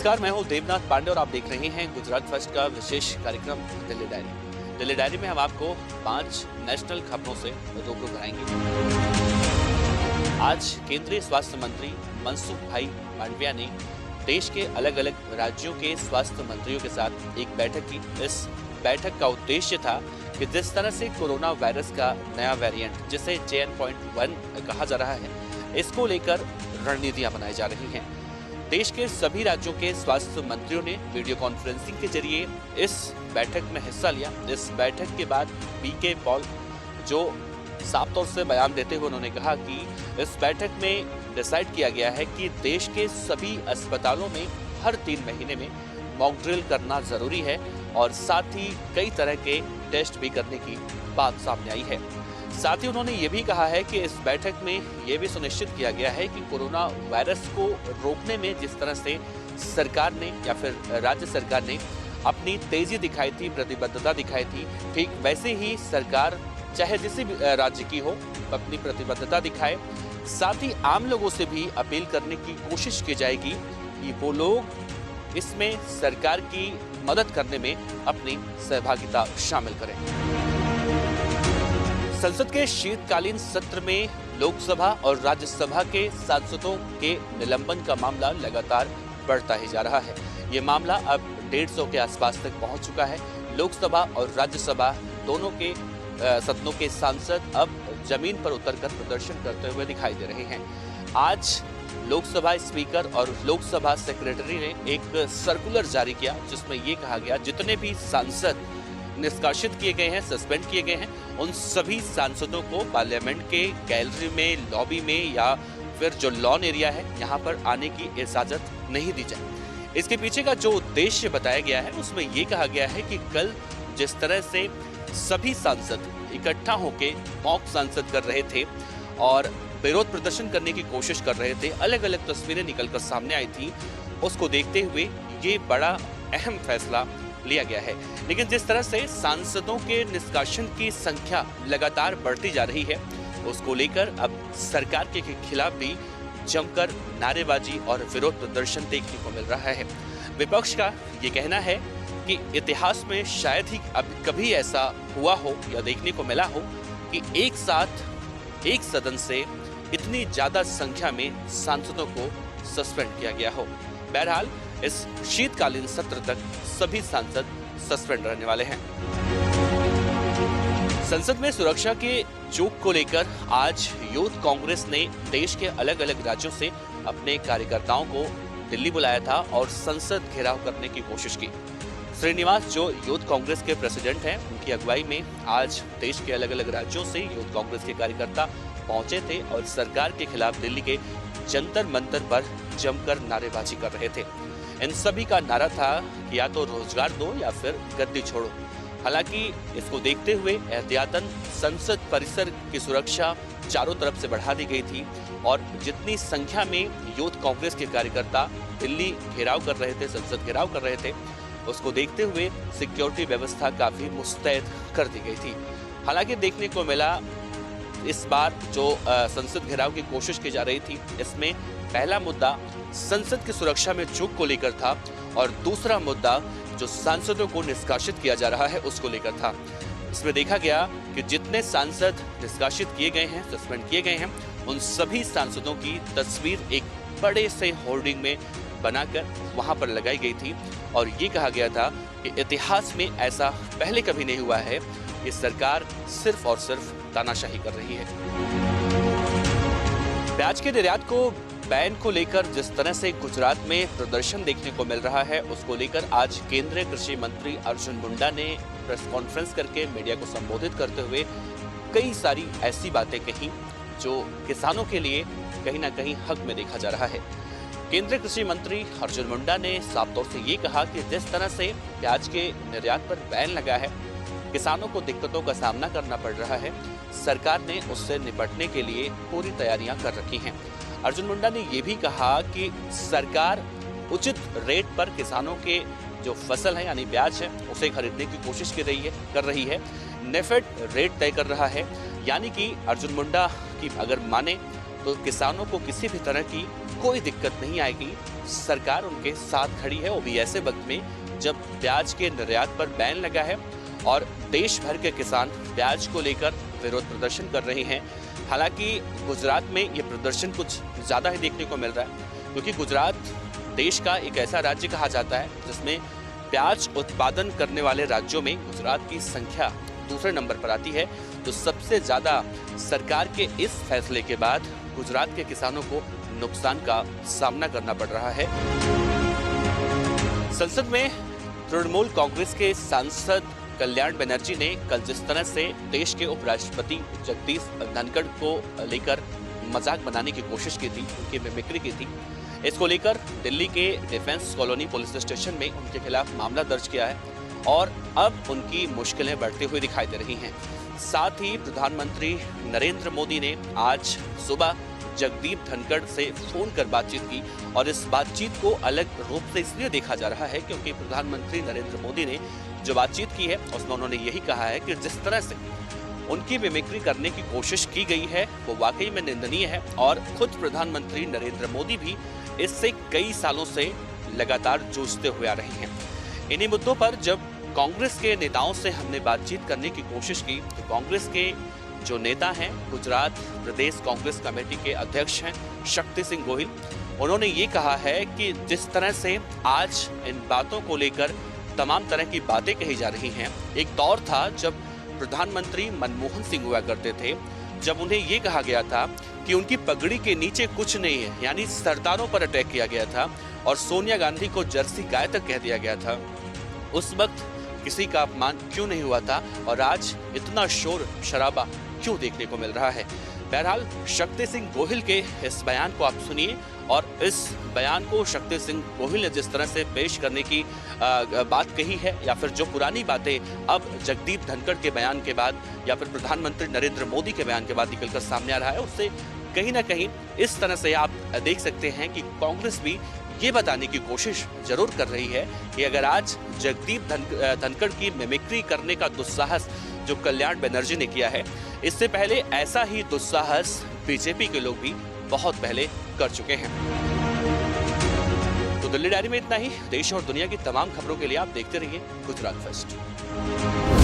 नमस्कार, मैं हूं देवनाथ पांडे और आप देख रहे हैं गुजरात फर्स्ट का विशेष कार्यक्रम दिल्ली डायरी। दिल्ली डायरी में हम आपको 5 नेशनल खबरों से रूबरू कराएंगे। आज केंद्रीय स्वास्थ्य मंत्री मनसुख भाई मांडविया ने देश के अलग अलग राज्यों के स्वास्थ्य मंत्रियों के साथ एक बैठक की। इस बैठक का उद्देश्य था कि जिस तरह से कोरोना वायरस का नया वेरिएंट जिसे JN.1 कहा जा रहा है, इसको लेकर रणनीतियां बनाई जा रही हैं। देश के सभी राज्यों के स्वास्थ्य मंत्रियों ने वीडियो कॉन्फ्रेंसिंग के जरिए इस बैठक में हिस्सा लिया। इस बैठक के बाद PK पॉल जो साफ तौर से बयान देते हुए उन्होंने कहा कि इस बैठक में डिसाइड किया गया है कि देश के सभी अस्पतालों में हर 3 महीने में मॉक ड्रिल करना जरूरी है और साथ ही कई तरह के टेस्ट भी करने की बात सामने आई है। साथ ही उन्होंने ये भी कहा है कि इस बैठक में ये भी सुनिश्चित किया गया है कि कोरोना वायरस को रोकने में जिस तरह से सरकार ने या फिर राज्य सरकार ने अपनी तेजी दिखाई थी, प्रतिबद्धता दिखाई थी, ठीक वैसे ही सरकार चाहे किसी भी राज्य की हो अपनी प्रतिबद्धता दिखाए। साथ ही आम लोगों से भी अपील करने की कोशिश की जाएगी कि वो लोग इसमें सरकार की मदद करने में अपनी सहभागिता शामिल करें। संसद के शीतकालीन सत्र में लोकसभा और राज्यसभा के सांसदों के निलंबन का मामला लगातार बढ़ता ही जा रहा है। ये मामला अब 150 के आसपास तक पहुंच चुका है। लोकसभा और राज्यसभा दोनों के सदनों के सांसद अब जमीन पर उतरकर प्रदर्शन करते हुए दिखाई दे रहे हैं। आज लोकसभा स्पीकर और लोकसभा सेक्रेटरी ने एक सर्कुलर जारी किया जिसमें ये कहा गया जितने भी सांसद निष्कासित किए गए हैं, सस्पेंड किए गए हैं, उन सभी सांसदों को पार्लियामेंट के गैलरी में, लॉबी में या फिर जो लॉन एरिया है यहाँ पर आने की इजाजत नहीं दी जाए। इसके पीछे का जो उद्देश्य बताया गया है उसमें ये कहा गया है कि कल जिस तरह से सभी सांसद इकट्ठा होकर मॉक सांसद कर रहे थे और विरोध प्रदर्शन करने की कोशिश कर रहे थे, अलग अलग तस्वीरें निकलकर सामने आई थी, उसको देखते हुए ये बड़ा अहम फैसला लिया गया है। लेकिन जिस तरह से सांसदों के निष्कासन की संख्या लगातार बढ़ती जा रही है, उसको लेकर अब सरकार के खिलाफ भी जमकर नारेबाजी और विरोध प्रदर्शन देखने को मिल रहा है। विपक्ष का ये कहना है कि इतिहास में शायद ही अब कभी ऐसा हुआ हो या देखने को मिला हो कि एक साथ एक सदन से इतनी ज्यादा संख्या में सांसदों को सस्पेंड किया गया हो। बहरहाल इस शीतकालीन सत्र तक सभी सांसद सस्पेंड रहने वाले हैं। संसद में सुरक्षा के चूक को लेकर आज यूथ कांग्रेस ने देश के अलग अलग राज्यों से अपने कार्यकर्ताओं को दिल्ली बुलाया था और संसद घेराव करने की कोशिश की। श्रीनिवास जो यूथ कांग्रेस के प्रेसिडेंट हैं, उनकी अगुवाई में आज देश के अलग अलग राज्यों से यूथ कांग्रेस के कार्यकर्ता पहुंचे थे और सरकार के खिलाफ दिल्ली के जंतर मंतर पर जमकर नारेबाजी कर रहे थे। इन सभी का नारा था कि या तो रोजगार दो या फिर गद्दी छोड़ो। हालांकि इसको देखते हुए एहतियातन संसद परिसर की सुरक्षा चारों तरफ से बढ़ा दी गई थी और जितनी संख्या में यूथ कांग्रेस के कार्यकर्ता दिल्ली घेराव कर रहे थे, संसद घेराव कर रहे थे, उसको देखते हुए सिक्योरिटी व्यवस्था काफी मुस्तैद कर दी गई थी। हालांकि देखने को मिला इस बार जो संसद घेराव की कोशिश की जा रही थी, इसमें पहला मुद्दा संसद की सुरक्षा में चूक को लेकर था और दूसरा मुद्दा जो सांसदों को निष्कासित किया जा रहा है उसको लेकर था। इसमें देखा गया कि जितने सांसद निष्कासित किए गए हैं, सस्पेंड किए गए हैं, उन सभी सांसदों की तस्वीर एक बड़े से होर्डिंग में बनाकर वहां पर लगाई गई थी और ये कहा गया था कि इतिहास में ऐसा पहले कभी नहीं हुआ है कि सरकार सिर्फ और सिर्फ तानाशाही कर रही है। प्याज के निर्यात को बैन को लेकर जिस तरह से गुजरात में प्रदर्शन देखने को मिल रहा है, उसको लेकर आज केंद्रीय कृषि मंत्री अर्जुन मुंडा ने प्रेस कॉन्फ्रेंस करके मीडिया को संबोधित करते हुए कई सारी ऐसी बातें कही जो किसानों के लिए कहीं ना कहीं हक में देखा जा रहा है। केंद्रीय कृषि मंत्री अर्जुन मुंडा ने साफ तौर से ये कहा कि जिस तरह से प्याज के निर्यात पर बैन लगा है, किसानों को दिक्कतों का सामना करना पड़ रहा है, सरकार ने उससे निपटने के लिए पूरी तैयारियां कर रखी हैं। अर्जुन मुंडा ने ये भी कहा कि सरकार उचित रेट पर किसानों के जो फसल है यानी प्याज है उसे खरीदने की कोशिश कर रही है। नेफेड रेट तय कर रहा है, यानी कि अर्जुन मुंडा की अगर माने तो किसानों को किसी भी तरह की कोई दिक्कत नहीं आएगी। सरकार उनके साथ खड़ी है, वो भी ऐसे वक्त में जब प्याज के निर्यात पर बैन लगा है और देश भर के किसान प्याज को लेकर विरोध प्रदर्शन कर रहे हैं। हालांकि गुजरात में ये प्रदर्शन कुछ ज़्यादा ही देखने को मिल रहा है, क्योंकि गुजरात देश का एक ऐसा राज्य कहा जाता है जिसमें प्याज उत्पादन करने वाले राज्यों में गुजरात की संख्या दूसरे नंबर पर आती है। तो सबसे ज़्यादा सरकार के इस फैसले के बाद गुजरात के किसानों को नुकसान का सामना करना पड़ रहा है। संसद में तृणमूल कांग्रेस के सांसद कल्याण बनर्जी ने कल जिस तरह से देश के उपराष्ट्रपति जगदीप धनखड़ को लेकर मजाक बनाने की कोशिश की थी, उनकी मिमिक्री की थी, इसको लेकर दिल्ली के डिफेंस कॉलोनी पुलिस स्टेशन में उनके खिलाफ मामला दर्ज किया है और अब उनकी मुश्किलें बढ़ती हुई दिखाई दे रही हैं। साथ ही प्रधानमंत्री नरेंद्र मोदी ने आज सुबह जगदीप धनखड़ से फोन कर बातचीत की और इस बातचीत को अलग रूप से इसलिए देखा जा रहा है क्योंकि प्रधानमंत्री नरेंद्र मोदी ने जो बातचीत की है उसमें उन्होंने यही कहा है कि जिस तरह से उनकी मिमिक्री करने की कोशिश की गई है वो वाकई में निंदनीय है और खुद प्रधानमंत्री नरेंद्र मोदी भी इससे कई सालों से लगातार जूझते हुए आ रहे हैं। इन्हीं मुद्दों पर जब कांग्रेस के नेताओं से हमने बातचीत करने की कोशिश की तो कांग्रेस के जो नेता हैं, गुजरात प्रदेश कांग्रेस कमेटी के अध्यक्ष हैं शक्ति सिंह गोहिल, उन्होंने ये कहा है कि जिस तरह से आज इन बातों को लेकर तमाम तरह की बातें कही जा रही हैं, एक दौर था जब प्रधानमंत्री मनमोहन सिंह हुआ करते थे, जब उन्हें ये कहा गया था कि उनकी पगड़ी के नीचे कुछ नहीं है, यानी सरदारों पर अटैक किया गया था और सोनिया गांधी को जर्सी गाय तक कह दिया गया था। उस वक्त किसी का अपमान क्यों नहीं हुआ था और आज इतना शोर शराबा क्यों देखने को मिल रहा है। बहरहाल शक्ति सिंह गोहिल के इस बयान को आप सुनिए और इस बयान को शक्ति सिंह गोहिल ने जिस तरह से पेश करने की बात कही है या फिर जो पुरानी बातें अब जगदीप धनखड़ के बयान के बाद या फिर प्रधानमंत्री नरेंद्र मोदी के बयान के बाद निकलकर सामने आ रहा है, उससे कहीं ना कहीं इस तरह से आप देख सकते हैं कि कांग्रेस भी ये बताने की कोशिश जरूर कर रही है कि अगर आज जगदीप धनखड़ की मिमिक्री करने का दुस्साहस जो कल्याण बनर्जी ने किया है, इससे पहले ऐसा ही दुस्साहस बीजेपी के लोग भी बहुत पहले कर चुके हैं। तो दिल्ली डायरी में इतना ही। देश और दुनिया की तमाम खबरों के लिए आप देखते रहिए गुजरात फर्स्ट।